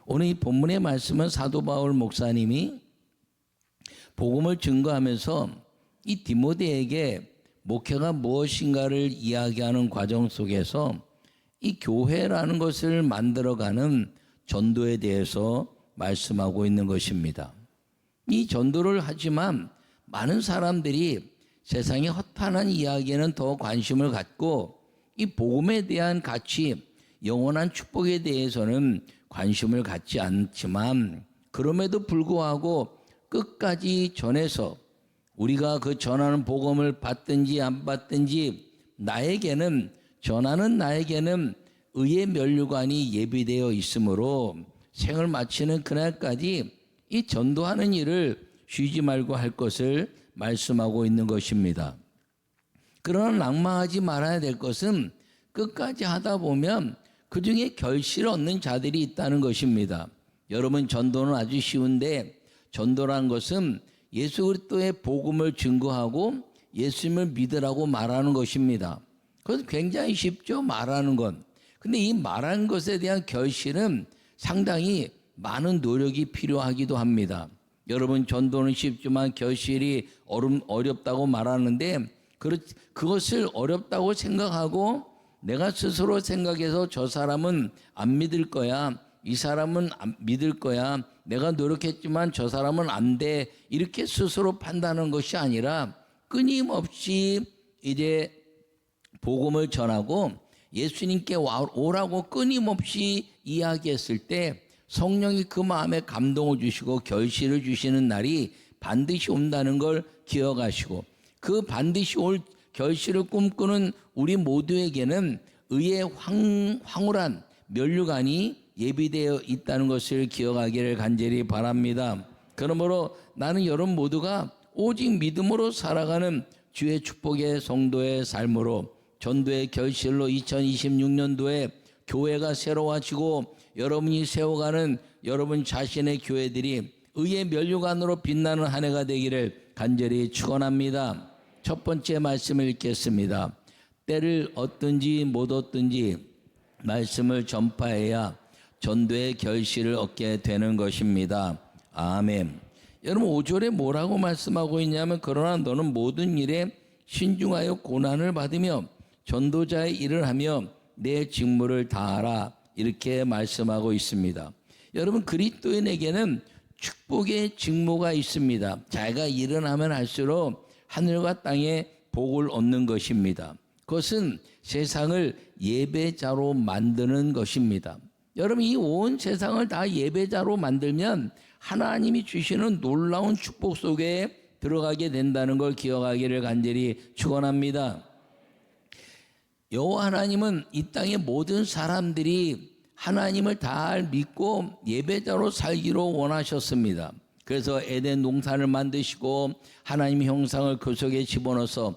오늘 이 본문의 말씀은 사도 바울 목사님이 복음을 증거하면서 이 디모데에게 목회가 무엇인가를 이야기하는 과정 속에서 이 교회라는 것을 만들어가는 전도에 대해서 말씀하고 있는 것입니다. 이 전도를 하지만 많은 사람들이 세상의 헛판한 이야기에는 더 관심을 갖고 이 복음에 대한 가치, 영원한 축복에 대해서는 관심을 갖지 않지만 그럼에도 불구하고 끝까지 전해서 우리가 그 전하는 복음을 받든지 안 받든지 전하는 나에게는 의의 면류관이 예비되어 있으므로 생을 마치는 그날까지 이 전도하는 일을 쉬지 말고 할 것을 말씀하고 있는 것입니다. 그러나 낭망하지 말아야 될 것은 끝까지 하다 보면 그 중에 결실을 얻는 자들이 있다는 것입니다. 여러분, 전도는 아주 쉬운데 전도란 것은 예수 그리스도의 복음을 증거하고 예수님을 믿으라고 말하는 것입니다. 그것은 굉장히 쉽죠, 말하는 건. 근데 이 말한 것에 대한 결실은 상당히 많은 노력이 필요하기도 합니다. 여러분, 전도는 쉽지만 결실이 어렵다고 말하는데 그것을 어렵다고 생각하고 내가 스스로 생각해서 저 사람은 안 믿을 거야, 이 사람은 안 믿을 거야, 내가 노력했지만 저 사람은 안 돼, 이렇게 스스로 판단하는 것이 아니라 끊임없이 이제 복음을 전하고 예수님께 오라고 끊임없이 이야기했을 때 성령이 그 마음에 감동을 주시고 결실을 주시는 날이 반드시 온다는 걸 기억하시고, 그 반드시 올 결실을 꿈꾸는 우리 모두에게는 의의 황홀한 면류관이 예비되어 있다는 것을 기억하기를 간절히 바랍니다. 그러므로 나는 여러분 모두가 오직 믿음으로 살아가는 주의 축복의 성도의 삶으로 전도의 결실로 2026년도에 교회가 새로워지고 여러분이 세워가는 여러분 자신의 교회들이 의의 면류관으로 빛나는 한 해가 되기를 간절히 축원합니다. 첫 번째 말씀을 읽겠습니다. 때를 얻든지 못 얻든지 말씀을 전파해야 전도의 결실을 얻게 되는 것입니다. 아멘. 여러분, 5절에 뭐라고 말씀하고 있냐면, 그러나 너는 모든 일에 신중하여 고난을 받으며 전도자의 일을 하며 내 직무를 다하라, 이렇게 말씀하고 있습니다. 여러분, 그리스도인에게는 축복의 직무가 있습니다. 자기가 일을 하면 할수록 하늘과 땅에 복을 얻는 것입니다. 그것은 세상을 예배자로 만드는 것입니다. 여러분, 이 온 세상을 다 예배자로 만들면 하나님이 주시는 놀라운 축복 속에 들어가게 된다는 걸 기억하기를 간절히 축원합니다. 여호와 하나님은 이 땅의 모든 사람들이 하나님을 잘 믿고 예배자로 살기로 원하셨습니다. 그래서 에덴 동산을 만드시고 하나님 형상을 그 속에 집어넣어서,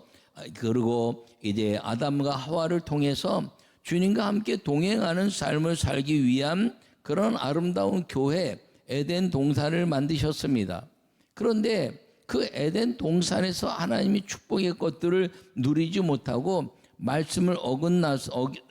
그리고 이제 아담과 하와를 통해서 주님과 함께 동행하는 삶을 살기 위한 그런 아름다운 교회 에덴 동산을 만드셨습니다. 그런데 그 에덴 동산에서 하나님이 축복의 것들을 누리지 못하고 말씀을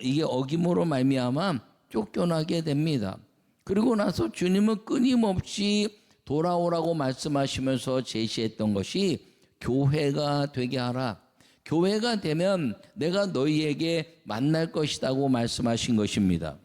이게 어김으로 말미암아 쫓겨나게 됩니다. 그리고 나서 주님은 끊임없이 돌아오라고 말씀하시면서 제시했던 것이 교회가 되게 하라. 교회가 되면 내가 너희에게 만날 것이라고 말씀하신 것입니다.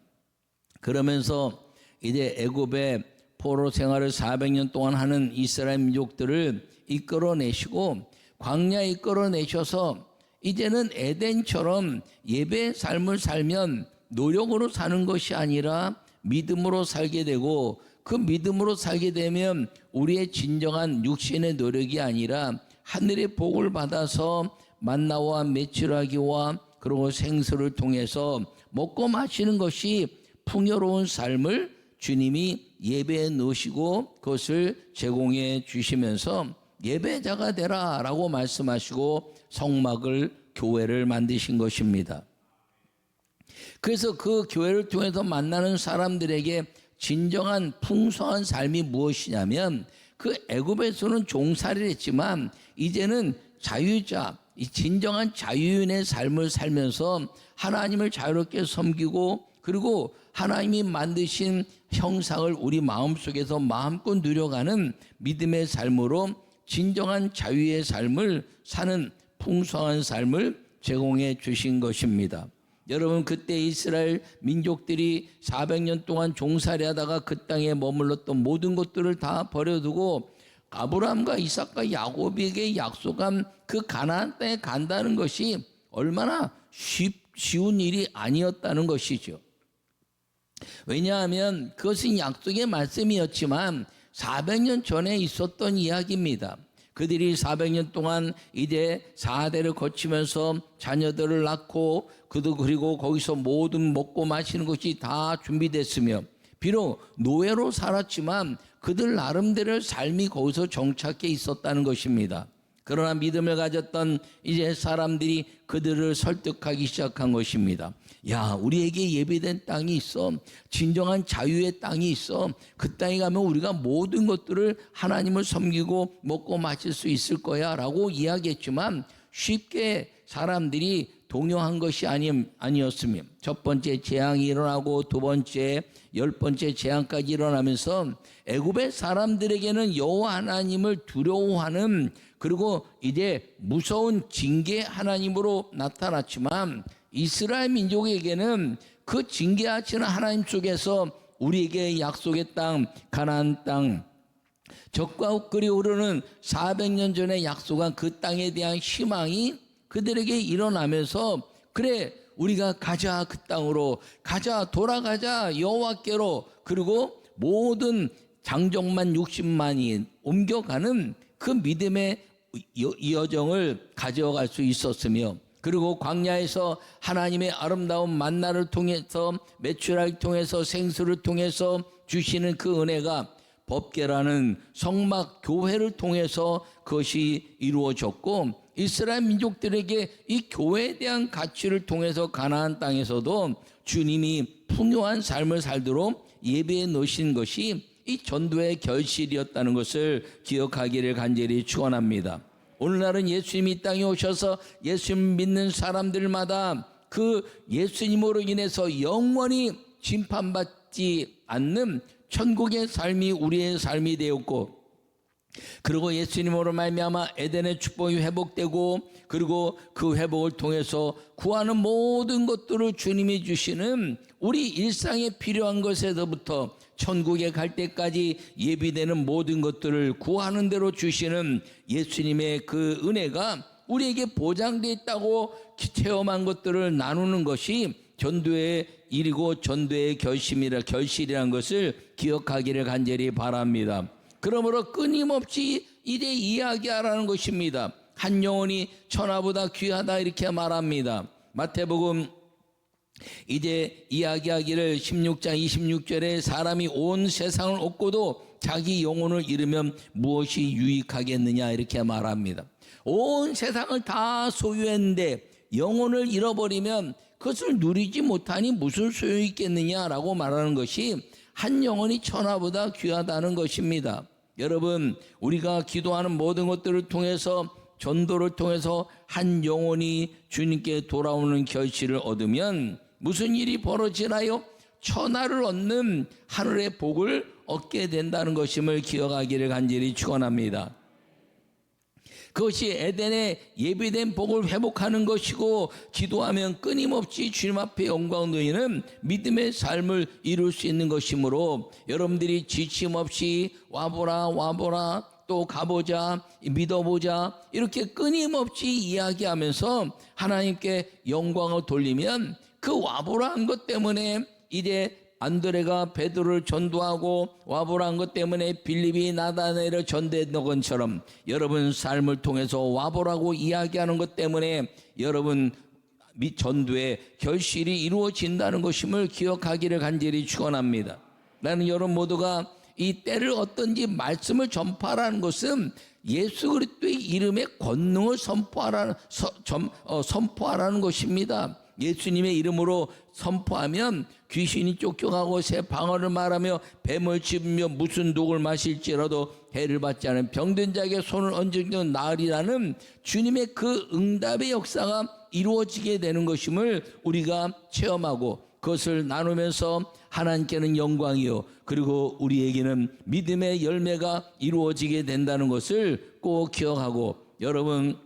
그러면서 이제 애굽의 포로 생활을 400년 동안 하는 이스라엘 민족들을 이끌어내시고 광야에 이끌어내셔서 이제는 에덴처럼 예배의 삶을 살면 노력으로 사는 것이 아니라 믿음으로 살게 되고, 그 믿음으로 살게 되면 우리의 진정한 육신의 노력이 아니라 하늘의 복을 받아서 만나와 메추라기와 그리고 생수를 통해서 먹고 마시는 것이 풍요로운 삶을 주님이 예배에 넣으시고 그것을 제공해 주시면서 예배자가 되라라고 말씀하시고 성막을, 교회를 만드신 것입니다. 그래서 그 교회를 통해서 만나는 사람들에게 진정한 풍성한 삶이 무엇이냐면, 그 애굽에서는 종살이를 했지만 이제는 자유자, 이 진정한 자유인의 삶을 살면서 하나님을 자유롭게 섬기고, 그리고 하나님이 만드신 형상을 우리 마음속에서 마음껏 누려가는 믿음의 삶으로 진정한 자유의 삶을 사는 풍성한 삶을 제공해 주신 것입니다. 여러분, 그때 이스라엘 민족들이 400년 동안 종살이 하다가 그 땅에 머물렀던 모든 것들을 다 버려두고 아브라함과 이삭과 야곱에게 약속한 그 가나안 땅에 간다는 것이 얼마나 쉬운 일이 아니었다는 것이죠. 왜냐하면 그것은 약속의 말씀이었지만 400년 전에 있었던 이야기입니다. 그들이 400년 동안 이제 4대를 거치면서 자녀들을 낳고 그리고 거기서 모든 먹고 마시는 것이 다 준비됐으며 비록 노예로 살았지만 그들 나름대로의 삶이 거기서 정착해 있었다는 것입니다. 그러나 믿음을 가졌던 이제 사람들이 그들을 설득하기 시작한 것입니다. 야, 우리에게 예비된 땅이 있어. 진정한 자유의 땅이 있어. 그 땅에 가면 우리가 모든 것들을 하나님을 섬기고 먹고 마실 수 있을 거야 라고 이야기했지만 쉽게 사람들이 동요한 것이 아니었으며 첫 번째 재앙이 일어나고 두 번째, 10번째 재앙까지 일어나면서 애굽의 사람들에게는 여호와 하나님을 두려워하는 그리고 이제 무서운 징계 하나님으로 나타났지만 이스라엘 민족에게는 그 징계하시는 하나님 속에서 우리에게 약속의 땅, 가나안 땅, 적과 꿀이 흐르는 400년 전에 약속한 그 땅에 대한 희망이 그들에게 일어나면서 그래 우리가 가자, 그 땅으로 가자, 돌아가자 여호와께로, 그리고 모든 장정만 60만이 옮겨가는 그 믿음의 여정을 가져갈 수 있었으며 그리고 광야에서 하나님의 아름다운 만나를 통해서 메추라기를 통해서 생수를 통해서 주시는 그 은혜가 법궤라는 성막 교회를 통해서 그것이 이루어졌고 이스라엘 민족들에게 이 교회에 대한 가치를 통해서 가나안 땅에서도 주님이 풍요한 삶을 살도록 예배해 놓으신 것이 이 전도의 결실이었다는 것을 기억하기를 간절히 축원합니다. 오늘날은 예수님이 이 땅에 오셔서 예수님 믿는 사람들마다 그 예수님으로 인해서 영원히 심판받지 않는 천국의 삶이 우리의 삶이 되었고 그리고 예수님으로 말미암아 에덴의 축복이 회복되고 그리고 그 회복을 통해서 구하는 모든 것들을 주님이 주시는 우리 일상에 필요한 것에서부터 천국에 갈 때까지 예비되는 모든 것들을 구하는 대로 주시는 예수님의 그 은혜가 우리에게 보장되어 있다고 체험한 것들을 나누는 것이 전도의 일이고 전도의 결실이라는 것을 기억하기를 간절히 바랍니다. 그러므로 끊임없이 이제 이야기하라는 것입니다. 한 영혼이 천하보다 귀하다 이렇게 말합니다. 마태복음 이제 이야기하기를 16장 26절에 사람이 온 세상을 얻고도 자기 영혼을 잃으면 무엇이 유익하겠느냐 이렇게 말합니다. 온 세상을 다 소유했는데 영혼을 잃어버리면 그것을 누리지 못하니 무슨 소용이 있겠느냐라고 말하는 것이 한 영혼이 천하보다 귀하다는 것입니다. 여러분, 우리가 기도하는 모든 것들을 통해서 전도를 통해서 한 영혼이 주님께 돌아오는 결실을 얻으면 무슨 일이 벌어지나요? 천하를 얻는 하늘의 복을 얻게 된다는 것임을 기억하기를 간절히 축원합니다. 그것이 에덴의 예비된 복을 회복하는 것이고 기도하면 끊임없이 주님 앞에 영광 누리는 믿음의 삶을 이룰 수 있는 것이므로 여러분들이 지침 없이 와보라 또 가보자 믿어보자 이렇게 끊임없이 이야기하면서 하나님께 영광을 돌리면 그 와보라 한 것 때문에 이제 안드레가 베드로를 전도하고 와보라 한 것 때문에 빌립이 나다나엘을 전도했던 것처럼 여러분 삶을 통해서 와보라고 이야기하는 것 때문에 여러분 전도의 결실이 이루어진다는 것임을 기억하기를 간절히 축원합니다. 나는 여러분 모두가 이 때를 어떤지 말씀을 전파하라는 것은 예수 그리스도의 이름의 권능을 선포하라는 것입니다. 예수님의 이름으로 선포하면 귀신이 쫓겨가고 새 방언을 말하며 뱀을 짚으며 무슨 독을 마실지라도 해를 받지 않은 병든 자에게 손을 얹으면 나으리라는 주님의 그 응답의 역사가 이루어지게 되는 것임을 우리가 체험하고 그것을 나누면서 하나님께는 영광이요 그리고 우리에게는 믿음의 열매가 이루어지게 된다는 것을 꼭 기억하고, 여러분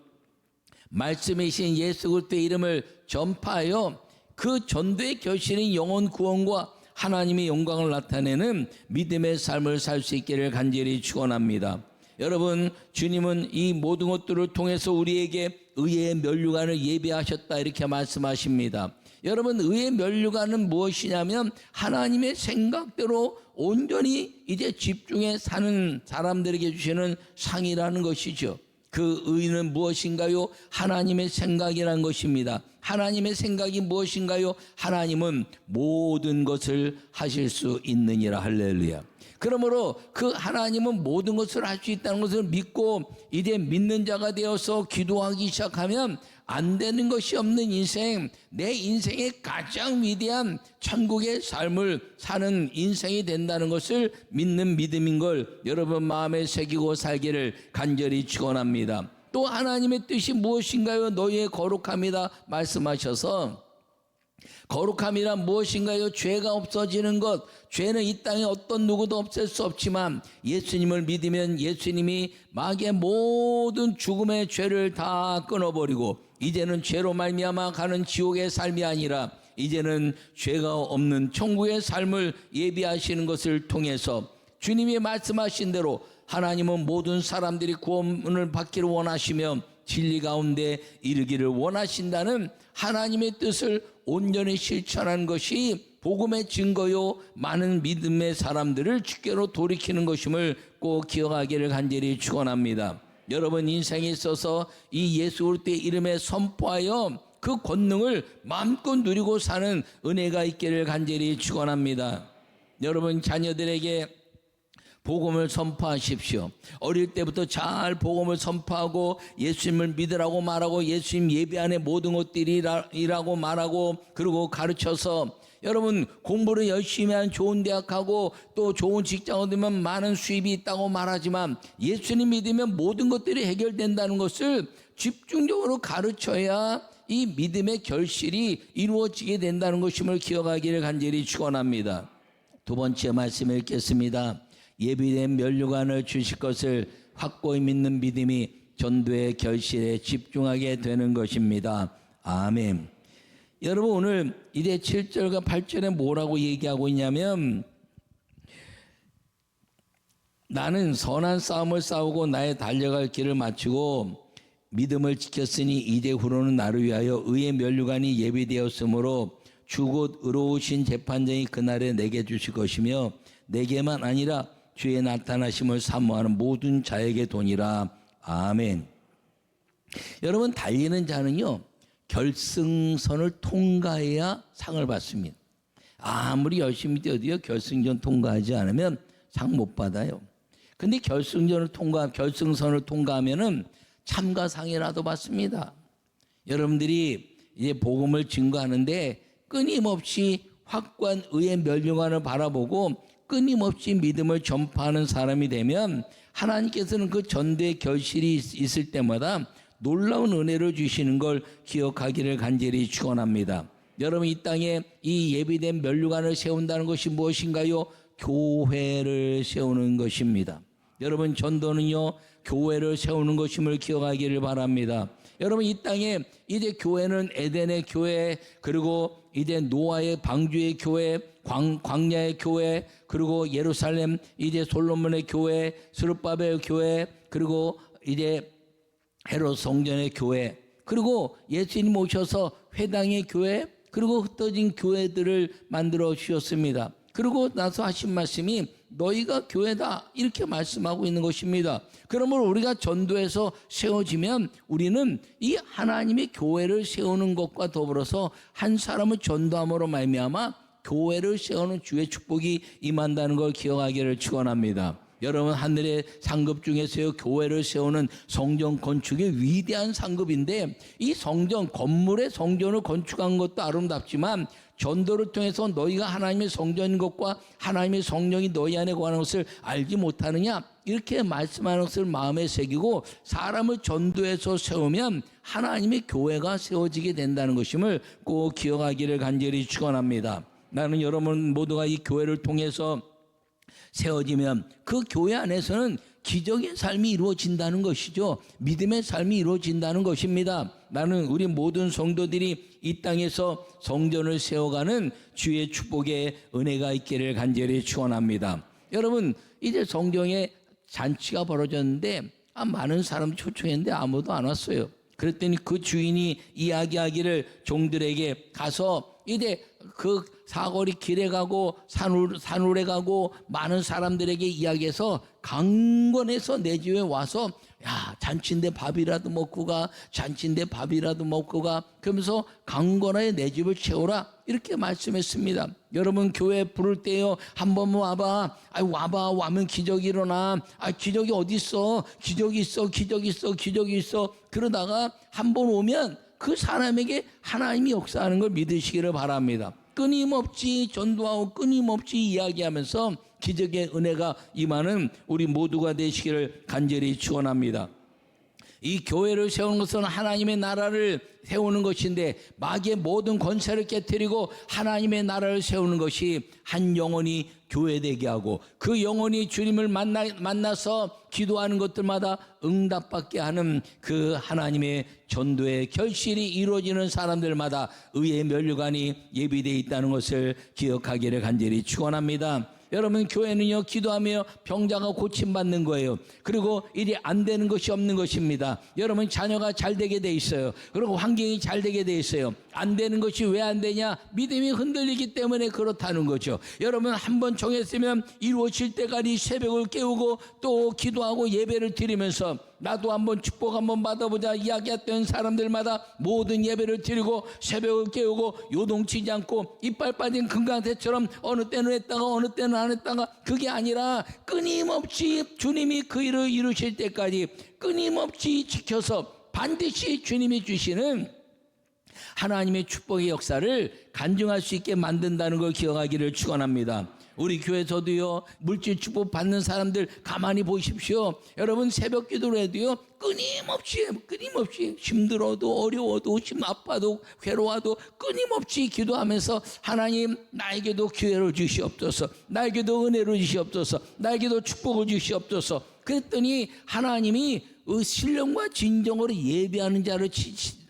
말씀이신 예수 그리스도의 이름을 전파하여 그 전도의 결실인 영혼 구원과 하나님의 영광을 나타내는 믿음의 삶을 살 수 있기를 간절히 축원합니다. 여러분, 주님은 이 모든 것들을 통해서 우리에게 의의 면류관을 예비하셨다 이렇게 말씀하십니다. 여러분, 의의 면류관은 무엇이냐면 하나님의 생각대로 온전히 이제 집중해 사는 사람들에게 주시는 상이라는 것이죠. 그 의는 무엇인가요? 하나님의 생각이라는 것입니다. 하나님의 생각이 무엇인가요? 하나님은 모든 것을 하실 수 있느니라. 할렐루야. 그러므로 그 하나님은 모든 것을 할 수 있다는 것을 믿고 이제 믿는 자가 되어서 기도하기 시작하면 안 되는 것이 없는 인생, 내 인생의 가장 위대한 천국의 삶을 사는 인생이 된다는 것을 믿는 믿음인 걸 여러분 마음에 새기고 살기를 간절히 축원합니다. 또 하나님의 뜻이 무엇인가요? 너희의 거룩함이다 말씀하셔서, 거룩함이란 무엇인가요? 죄가 없어지는 것. 죄는 이 땅에 어떤 누구도 없앨 수 없지만 예수님을 믿으면 예수님이 마귀의 모든 죽음의 죄를 다 끊어버리고 이제는 죄로 말미암아 가는 지옥의 삶이 아니라 이제는 죄가 없는 천국의 삶을 예비하시는 것을 통해서 주님이 말씀하신 대로 하나님은 모든 사람들이 구원을 받기를 원하시며 진리 가운데 이르기를 원하신다는 하나님의 뜻을 온전히 실천한 것이 복음의 증거요 많은 믿음의 사람들을 주께로 돌이키는 것임을 꼭 기억하기를 간절히 축원합니다. 여러분 인생에 있어서 이 예수 그리스도의 이름에 선포하여 그 권능을 마음껏 누리고 사는 은혜가 있기를 간절히 축원합니다. 여러분 자녀들에게 복음을 선포하십시오. 어릴 때부터 잘 복음을 선포하고 예수님을 믿으라고 말하고 예수님 예배 안에 모든 것들이라고 말하고 그리고 가르쳐서 여러분 공부를 열심히 하는 좋은 대학 가고 또 좋은 직장 얻으면 많은 수입이 있다고 말하지만 예수님 믿으면 모든 것들이 해결된다는 것을 집중적으로 가르쳐야 이 믿음의 결실이 이루어지게 된다는 것임을 기억하기를 간절히 축원합니다. 두 번째 말씀 읽겠습니다. 예비된 면류관을 주실 것을 확고히 믿는 믿음이 전도의 결실에 집중하게 되는 것입니다. 아멘. 여러분 오늘 이제 7절과 8절에 뭐라고 얘기하고 있냐면 나는 선한 싸움을 싸우고 나의 달려갈 길을 마치고 믿음을 지켰으니 이제후로는 나를 위하여 의의 면류관이 예비되었으므로 주곧 의로우신 재판장이 그날에 내게 주실 것이며 내게만 아니라 주의 나타나심을 사모하는 모든 자에게 도니라. 아멘. 여러분 달리는 자는요 결승선을 통과해야 상을 받습니다. 아무리 열심히 뛰어도요 결승전 통과하지 않으면 상 못 받아요. 근데 결승선을 통과하면은 참가상이라도 받습니다. 여러분들이 이제 복음을 증거하는데 끊임없이 확고한 의의 면류관을 바라보고 끊임없이 믿음을 전파하는 사람이 되면 하나님께서는 그 전도의 결실이 있을 때마다 놀라운 은혜를 주시는 걸 기억하기를 간절히 축원합니다. 여러분 이 땅에 이 예비된 면류관을 세운다는 것이 무엇인가요? 교회를 세우는 것입니다. 여러분 전도는요 교회를 세우는 것임을 기억하기를 바랍니다. 여러분 이 땅에 이제 교회는 에덴의 교회 그리고 이제 노아의 방주의 교회 광야의 교회 그리고 예루살렘 이제 솔로몬의 교회 스룹바벨 교회 그리고 이제 헤롯 성전의 교회 그리고 예수님 오셔서 회당의 교회 그리고 흩어진 교회들을 만들어 주셨습니다. 그리고 나서 하신 말씀이 너희가 교회다 이렇게 말씀하고 있는 것입니다. 그러므로 우리가 전도해서 세워지면 우리는 이 하나님의 교회를 세우는 것과 더불어서 한 사람을 전도함으로 말미암아 교회를 세우는 주의 축복이 임한다는 걸 기억하기를 축원합니다. 여러분 하늘의 상급 중에서요 교회를 세우는 성전 건축이 위대한 상급인데 이 성전 건물의 성전을 건축한 것도 아름답지만 전도를 통해서 너희가 하나님의 성전인 것과 하나님의 성령이 너희 안에 거하는 것을 알지 못하느냐? 이렇게 말씀하는 것을 마음에 새기고 사람을 전도해서 세우면 하나님의 교회가 세워지게 된다는 것임을 꼭 기억하기를 간절히 축원합니다. 나는 여러분 모두가 이 교회를 통해서 세워지면 그 교회 안에서는 기적의 삶이 이루어진다는 것이죠. 믿음의 삶이 이루어진다는 것입니다. 나는 우리 모든 성도들이 이 땅에서 성전을 세워가는 주의 축복의 은혜가 있기를 간절히 축원합니다. 여러분, 이제 성경에 잔치가 벌어졌는데 많은 사람 초청했는데 아무도 안 왔어요. 그랬더니 그 주인이 이야기하기를 종들에게 가서 이제 그 사거리 길에 가고 산울에 가고 많은 사람들에게 이야기해서 강권해서 내 집에 와서 야, 잔치인데 밥이라도 먹고 가, 잔치인데 밥이라도 먹고 가, 그러면서 강권하여 내 집을 채우라, 이렇게 말씀했습니다. 여러분, 교회 부를 때요, 한번 와봐. 와봐. 와면 기적이 일어나. 기적이 어디 있어? 기적이 있어. 기적이 있어. 기적이 있어. 그러다가 한번 오면 그 사람에게 하나님이 역사하는 걸 믿으시기를 바랍니다. 끊임없이 전도하고 끊임없이 이야기하면서 기적의 은혜가 임하는 우리 모두가 되시기를 간절히 축원합니다. 이 교회를 세우는 것은 하나님의 나라를 세우는 것인데 마귀의 모든 권세를 깨뜨리고 하나님의 나라를 세우는 것이 한 영혼이 교회되게 하고 그 영혼이 주님을 만나서 기도하는 것들마다 응답받게 하는 그 하나님의 전도의 결실이 이루어지는 사람들마다 의의 면류관이 예비되어 있다는 것을 기억하기를 간절히 축원합니다. 여러분, 교회는요, 기도하며 병자가 고침받는 거예요. 그리고 일이 안 되는 것이 없는 것입니다. 여러분, 자녀가 잘 되게 돼 있어요. 그리고 환경이 잘 되게 돼 있어요. 안 되는 것이 왜 안 되냐? 믿음이 흔들리기 때문에 그렇다는 거죠. 여러분, 한번 정했으면 이루어질 때까지 새벽을 깨우고 또 기도하고 예배를 드리면서 나도 한번 축복 한번 받아보자 이야기했던 사람들마다 모든 예배를 드리고 새벽을 깨우고 요동치지 않고 이빨 빠진 금강새처럼 어느 때는 했다가 어느 때는 안 했다가, 그게 아니라 끊임없이 주님이 그 일을 이루실 때까지 끊임없이 지켜서 반드시 주님이 주시는 하나님의 축복의 역사를 간증할 수 있게 만든다는 걸 기억하기를 축원합니다. 우리 교회에서도요, 물질 축복 받는 사람들 가만히 보십시오. 여러분, 새벽 기도를 해도요, 끊임없이 힘들어도 어려워도 아파도 괴로워도 끊임없이 기도하면서 하나님, 나에게도 기회를 주시옵소서, 나에게도 은혜를 주시옵소서, 나에게도 축복을 주시옵소서. 그랬더니 하나님이 신령과 진정으로 예배하는 자를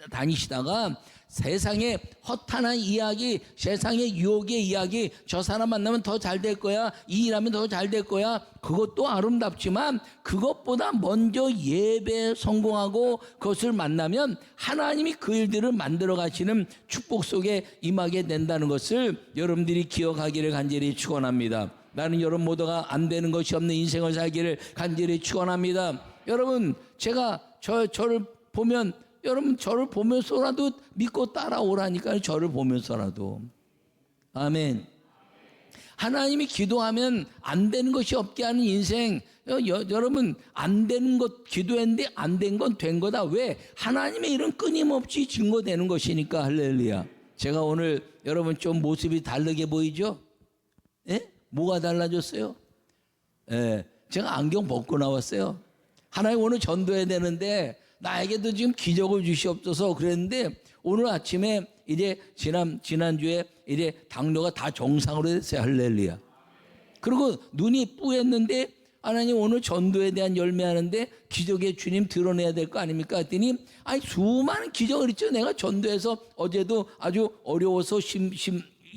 다니시다가 세상의 허탄한 이야기, 세상의 유혹의 이야기, 저 사람 만나면 더 잘 될 거야, 이 일하면 더 잘 될 거야, 그것도 아름답지만 그것보다 먼저 예배에 성공하고 그것을 만나면 하나님이 그 일들을 만들어 가시는 축복 속에 임하게 된다는 것을 여러분들이 기억하기를 간절히 축원합니다. 나는 여러분 모두가 안 되는 것이 없는 인생을 살기를 간절히 축원합니다. 여러분, 제가 저를 보면, 여러분, 저를 보면서라도 믿고 따라오라니까요. 저를 보면서라도. 아멘. 하나님이 기도하면 안 되는 것이 없게 하는 인생. 여러분, 안 되는 것 기도했는데 안 된 건 된 거다. 왜? 하나님의 일은 끊임없이 증거되는 것이니까. 할렐루야. 제가 오늘 여러분 좀 모습이 다르게 보이죠? 예? 뭐가 달라졌어요? 예, 제가 안경 벗고 나왔어요. 하나님, 오늘 전도해야 되는데 나에게도 지금 기적을 주시옵소서 그랬는데 오늘 아침에 이제 지난주에 이제 당뇨가 다 정상으로 됐어요. 할렐루야. 그리고 눈이 뿌였는데 하나님, 오늘 전도에 대한 열매하는데 기적의 주님 드러내야 될 거 아닙니까? 했더니 수많은 기적을 있죠. 내가 전도해서 어제도 아주 어려워서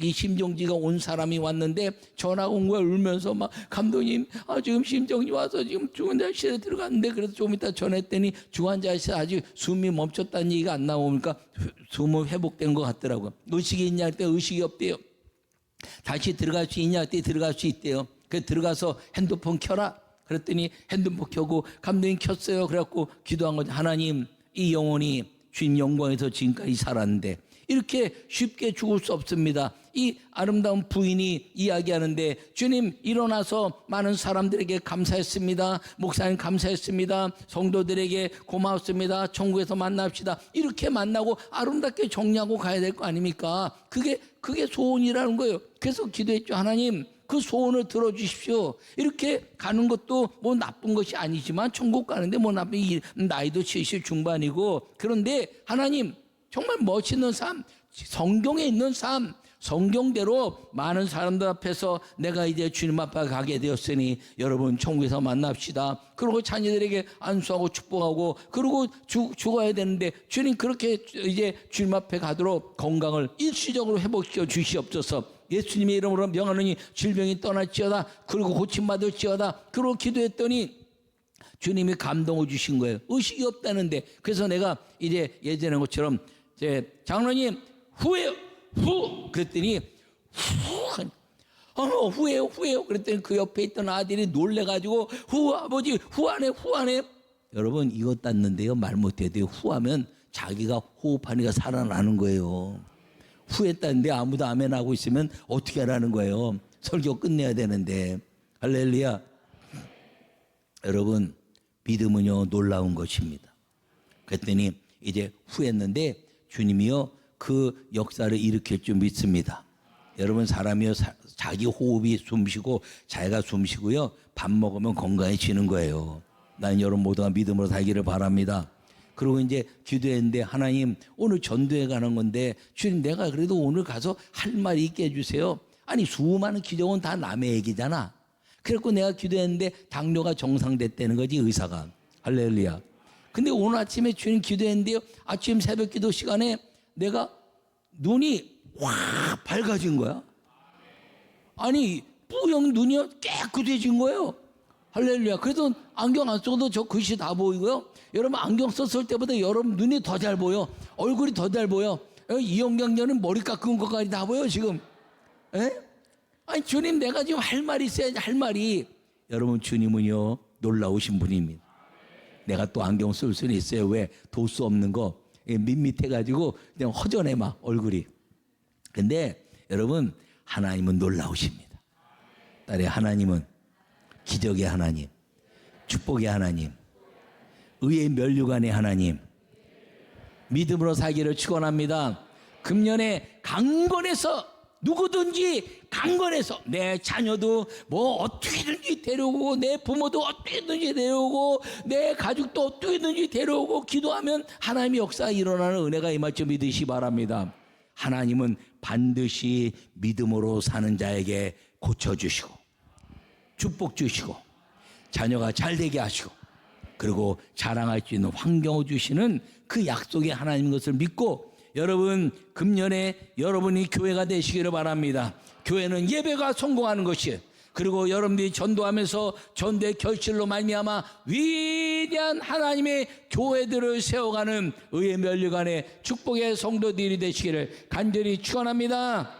이 심정지가 온 사람이 왔는데 전화가 온 거야. 울면서 막, 감독님, 지금 심정지 와서 지금 중환자실에 들어갔는데, 그래서 좀 이따 전했더니 중환자실에 아직 숨이 멈췄다는 얘기가 안 나오니까 숨은 회복된 것 같더라고요. 의식이 있냐 할 때 의식이 없대요. 다시 들어갈 수 있냐 할 때 들어갈 수 있대요. 그래서 들어가서 핸드폰 켜라. 그랬더니 핸드폰 켜고, 감독님 켰어요. 그래갖고 기도한 거죠. 하나님, 이 영혼이 주님 영광에서 지금까지 살았는데 이렇게 쉽게 죽을 수 없습니다. 이 아름다운 부인이 이야기하는데, 주님, 일어나서 많은 사람들에게 감사했습니다. 목사님 감사했습니다. 성도들에게 고마웠습니다. 천국에서 만납시다. 이렇게 만나고 아름답게 정리하고 가야 될 거 아닙니까? 그게 그게 소원이라는 거예요. 그래서 기도했죠. 하나님, 그 소원을 들어주십시오. 이렇게 가는 것도 뭐 나쁜 것이 아니지만 천국 가는데 뭐 나쁜, 나이도 70 중반이고, 그런데 하나님 정말 멋있는 삶, 성경에 있는 삶, 성경대로 많은 사람들 앞에서 내가 이제 주님 앞에 가게 되었으니 여러분 천국에서 만납시다. 그리고 자녀들에게 안수하고 축복하고, 그리고 죽어야 되는데 주님 그렇게 이제 주님 앞에 가도록 건강을 일시적으로 회복시켜 주시옵소서. 예수님의 이름으로 명하노니 질병이 떠날지어다. 그리고 고침받을지어다. 그리고 기도했더니 주님이 감동을 주신 거예요. 의식이 없다는데. 그래서 내가 이제 예전에 것처럼 장로님 후회요, 후, 그랬더니 후회요. 그랬더니 그 옆에 있던 아들이 놀래가지고 아버지 후하네. 여러분 이거 땄는데요, 말 못해도 돼요. 후하면 자기가 호흡하니까 살아나는 거예요. 후했다는데 아무도 아멘 하고 있으면 어떻게 하라는 거예요. 설교 끝내야 되는데. 할렐루야. 여러분 믿음은요 놀라운 것입니다. 그랬더니 이제 후했는데 주님이요 그 역사를 일으킬 줄 믿습니다. 여러분 사람이요 자기 호흡이 숨쉬고 자기가 숨쉬고요 밥 먹으면 건강해지는 거예요. 난 여러분 모두가 믿음으로 살기를 바랍니다. 그리고 이제 기도했는데 하나님 오늘 전도회 가는 건데 주님 내가 그래도 오늘 가서 할 말이 있게 해주세요. 아니 수많은 기적은 다 남의 얘기잖아. 그래서 내가 기도했는데 당뇨가 정상됐다는 거지, 의사가. 할렐루야. 근데 오늘 아침에 주님 기도했는데요 아침 새벽 기도 시간에 내가 눈이 확 밝아진 거야. 아니 뿌연 눈이 깨끗해진 거예요. 할렐루야. 그래서 안경 안 써도 저 글씨 다 보이고요. 여러분 안경 썼을 때보다 여러분 눈이 더 잘 보여. 얼굴이 더 잘 보여. 이영경전은 머리 깎은 것까지 다 보여 지금. 에? 아니 주님 내가 지금 할 말이 있어야지, 할 말이. 여러분 주님은요 놀라우신 분입니다. 내가 또 안경 쓸 수는 있어요. 왜? 도수 없는 거 밋밋해가지고 그냥 허전해 막 얼굴이. 근데 여러분 하나님은 놀라우십니다. 딸의 하나님은 기적의 하나님, 축복의 하나님, 의의 면류관의 하나님, 믿음으로 살기를 축원합니다. 금년에 강건해서 누구든지 강건해서 내 자녀도 뭐 어떻게든지 데려오고 내 부모도 어떻게든지 데려오고 내 가족도 어떻게든지 데려오고 기도하면 하나님의 역사가 일어나는 은혜가 임할 줄 믿으시 바랍니다. 하나님은 반드시 믿음으로 사는 자에게 고쳐주시고 축복 주시고 자녀가 잘되게 하시고 그리고 자랑할 수 있는 환경을 주시는 그 약속의 하나님인 것을 믿고 여러분 금년에 여러분이 교회가 되시기를 바랍니다. 교회는 예배가 성공하는 것이에요. 그리고 여러분들이 전도하면서 전도의 결실로 말미암아 위대한 하나님의 교회들을 세워가는 의의 면류관의 축복의 성도들이 되시기를 간절히 축원합니다.